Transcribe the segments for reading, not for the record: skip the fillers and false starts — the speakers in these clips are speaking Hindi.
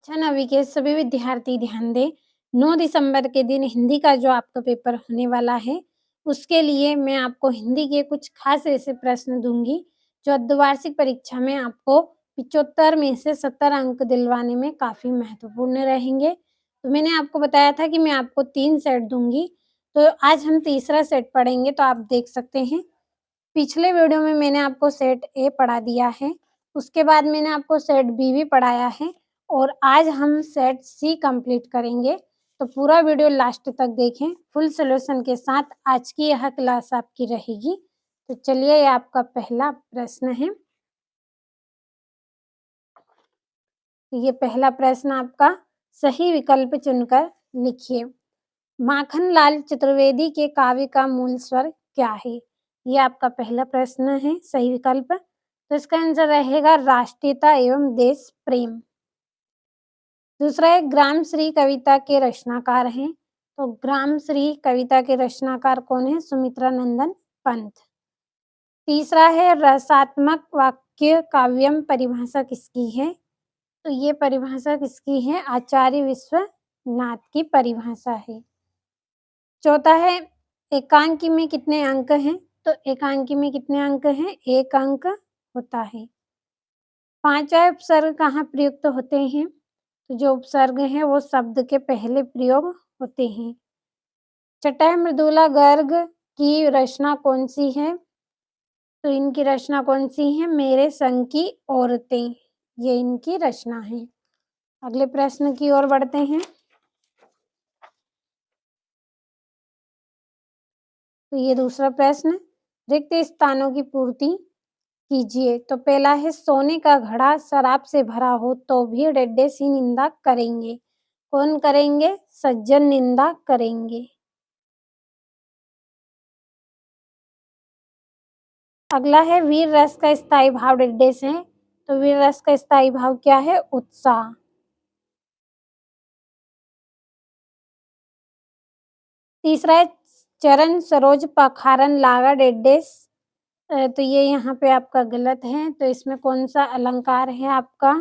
अच्छा नवी के सभी विद्यार्थी ध्यान दें। 9 दिसंबर के दिन हिंदी का जो आपका पेपर होने वाला है, उसके लिए मैं आपको हिंदी के कुछ खास ऐसे प्रश्न दूँगी, जो अर्धवार्षिक परीक्षा में आपको 75 में से 70 अंक दिलवाने में काफ़ी महत्वपूर्ण रहेंगे। तो मैंने आपको बताया था कि मैं आपको 3 सेट दूँगी, तो आज हम तीसरा सेट पढ़ेंगे, तो आप देख सकते हैं पिछले वीडियो में मैंने आपको सेट ए पढ़ा दिया है, उसके बाद मैंने आपको सेट बी भी पढ़ाया है और आज हम सेट सी कंप्लीट करेंगे। तो पूरा वीडियो लास्ट तक देखें, फुल सॉल्यूशन के साथ आज की यह क्लास आपकी रहेगी। तो चलिए ये आपका पहला प्रश्न है। ये पहला प्रश्न आपका सही विकल्प चुनकर लिखिए। माखनलाल चतुर्वेदी के काव्य का मूल स्वर क्या है? ये आपका पहला प्रश्न है, सही विकल्प। तो इसका आंसर रहेगा राष्ट्रीयता एवं देश प्रेम। दूसरा है ग्रामश्री कविता के रचनाकार हैं, तो ग्रामश्री कविता के रचनाकार कौन है? सुमित्रा नंदन पंत। तीसरा है रसात्मक वाक्य काव्यम, परिभाषा किसकी है? तो ये परिभाषा किसकी है? आचार्य विश्वनाथ की परिभाषा है। चौथा है एकांकी में कितने अंक हैं? तो एकांकी में कितने अंक हैं? 1 अंक होता है। पांचवा उपसर्ग कहाँ प्रयुक्त होते हैं? तो जो उपसर्ग है वो शब्द के पहले प्रयोग होते हैं। छठा है मृदुला गर्ग की रचना कौन सी है? तो इनकी रचना कौन सी है? मेरे संग की औरतें, ये इनकी रचना है। अगले प्रश्न की ओर बढ़ते हैं। तो ये दूसरा प्रश्न, रिक्त स्थानों की पूर्ति कीजिए। तो पहला है सोने का घड़ा शराब से भरा हो तो भी डड्डे सी निंदा करेंगे। कौन करेंगे? सज्जन निंदा करेंगे। अगला है वीर रस का स्थायी भाव डड्डे से। तो वीर रस का स्थायी भाव क्या है? उत्साह। तीसरा है चरण सरोज पखारन लागा डेड्डेस। तो ये यहाँ पे आपका गलत है, तो इसमें कौन सा अलंकार है आपका?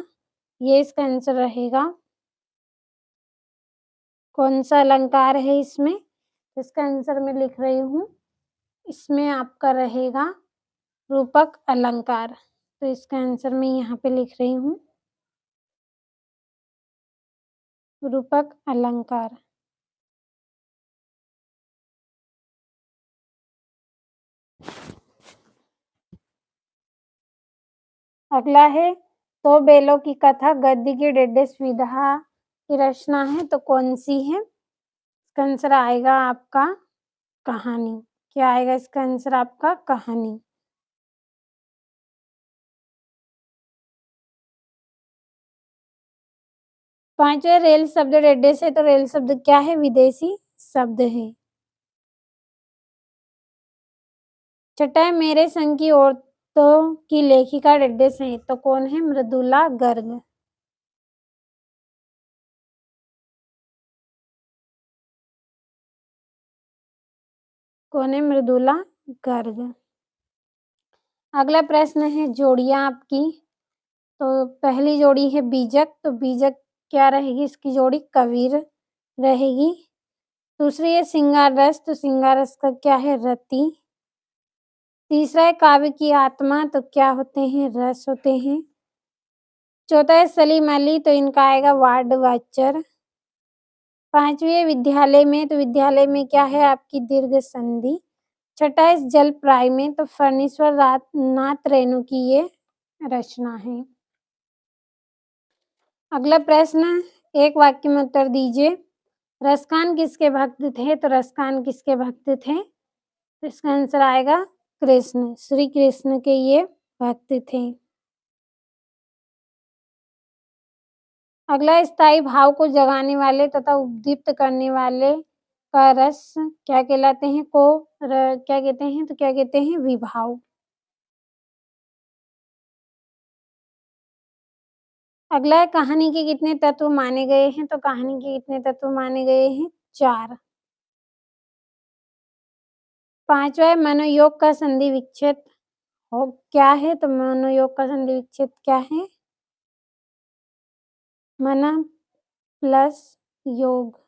ये इसका आंसर रहेगा। कौन सा अलंकार है इसमें? इसका आंसर मैं लिख रही हूँ, इसमें आपका रहेगा रूपक अलंकार। तो इसका आंसर मैं यहाँ पे लिख रही हूँ, रूपक अलंकार। अगला है तो बेलों की कथा गद्य की डेडेस विधा की रचना है, तो कौन सी है? इसका आंसर आएगा आपका कहानी। क्या आएगा इसका आंसर आपका? कहानी। पांचवा रेल शब्द डेडे से, तो रेल शब्द क्या है? विदेशी शब्द है। छठा है मेरे संग की औरतों की लेखिका डेडे से, तो कौन है? मृदुला गर्ग। कौन है? मृदुला गर्ग। अगला प्रश्न है जोड़ियां आपकी। तो पहली जोड़ी है बीजक, तो बीजक क्या रहेगी इसकी जोड़ी? कबीर रहेगी। दूसरी है सिंगार रस, तो सिंगार रस का क्या है? रति। तीसरा है काव्य की आत्मा, तो क्या होते हैं? रस होते हैं। चौथा है सलीम अली, तो इनका आएगा वार्ड वाचर। पांचवी है विद्यालय में, तो विद्यालय में क्या है आपकी? दीर्घ संधि। छठा है जल प्राय में, तो फणीश्वर नाथ रेणु की ये रचना है। अगला प्रश्न, एक वाक्य में उत्तर दीजिए। रसखान किसके भक्त थे? तो रसखान किसके भक्त थे? तो इसका आंसर आएगा कृष्ण, श्री कृष्ण के ये भक्त थे। अगला स्थायी भाव को जगाने वाले तथा उद्दीप्त करने वाले का रस क्या कहलाते हैं? क्या कहते हैं? तो क्या कहते हैं? विभाव। अगला है कहानी के कितने तत्व माने गए हैं? तो कहानी के कितने तत्व माने गए हैं? 4। पांचवा है मनोयोग का संधि विच्छेद हो क्या है? तो मनोयोग का संधि विच्छेद क्या है? मना प्लस योग।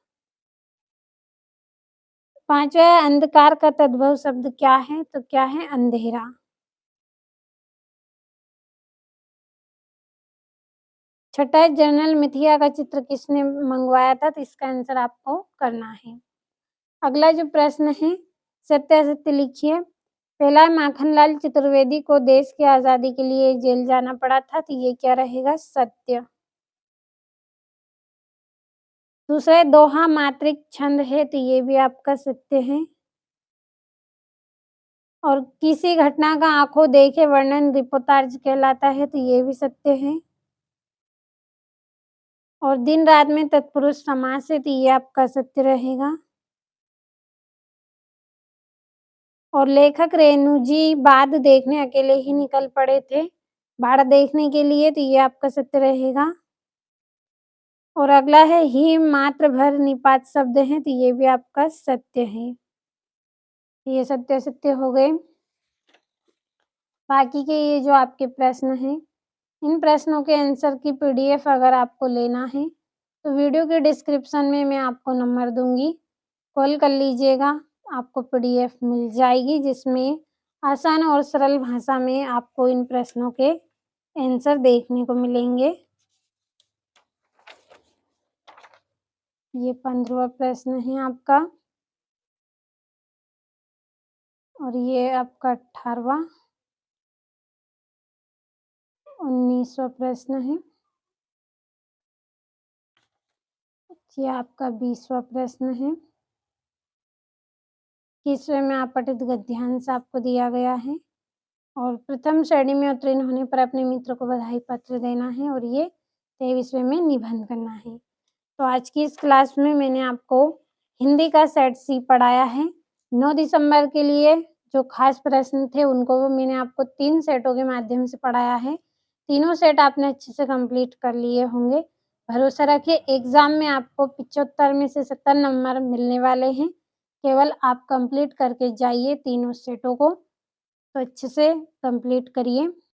5वां अंधकार का तद्भव शब्द क्या है? तो क्या है? अंधेरा। 6ठा जनरल मिथिया का चित्र किसने मंगवाया था? तो इसका आंसर आपको करना है। अगला जो प्रश्न है, सत्यासत्य लिखिए। पहला माखनलाल चतुर्वेदी को देश की आज़ादी के लिए जेल जाना पड़ा था, तो ये क्या रहेगा? सत्य। दूसरा दोहा मात्रिक छंद है, तो ये भी आपका सत्य है। और किसी घटना का आँखों देखे वर्णन रिपोर्टाज कहलाता है, तो ये भी सत्य है। और दिन रात में तत्पुरुष समास है, तो ये आपका सत्य रहेगा। और लेखक रेणुजी बाद देखने अकेले ही निकल पड़े थे, बाढ़ देखने के लिए, तो ये आपका सत्य रहेगा। और अगला है ही मात्र भर निपात शब्द हैं, तो ये भी आपका सत्य है। ये सत्य-असत्य हो गए। बाकी के ये जो आपके प्रश्न हैं, इन प्रश्नों के आंसर की पीडीएफ अगर आपको लेना है, तो वीडियो के डिस्क्रिप्शन में मैं आपको नंबर दूँगी, कॉल कर लीजिएगा, आपको पीडीएफ मिल जाएगी जिसमें आसान और सरल भाषा में आपको इन प्रश्नों के आंसर देखने को मिलेंगे। ये 15वां प्रश्न है आपका। और ये आपका 18वां। 19वां प्रश्न है। ये आपका 20वां प्रश्न है। 21वें में आपतित गद्यांश आपको दिया गया है। और प्रथम श्रेणी में उत्तीर्ण होने पर अपने मित्र को बधाई पत्र देना है और ये 23वें में निबंध करना है। तो आज की इस क्लास में मैंने आपको हिंदी का सेट सी पढ़ाया है। 9 दिसंबर के लिए जो खास प्रश्न थे उनको मैंने आपको 3 सेटों के माध्यम से पढ़ाया है। तीनों सेट आपने अच्छे से कंप्लीट कर लिए होंगे। भरोसा रखिए एग्ज़ाम में आपको 75 में से 70 नंबर मिलने वाले हैं। केवल आप कंप्लीट करके जाइए तीनों सेटों को। तो अच्छे से कंप्लीट करिए।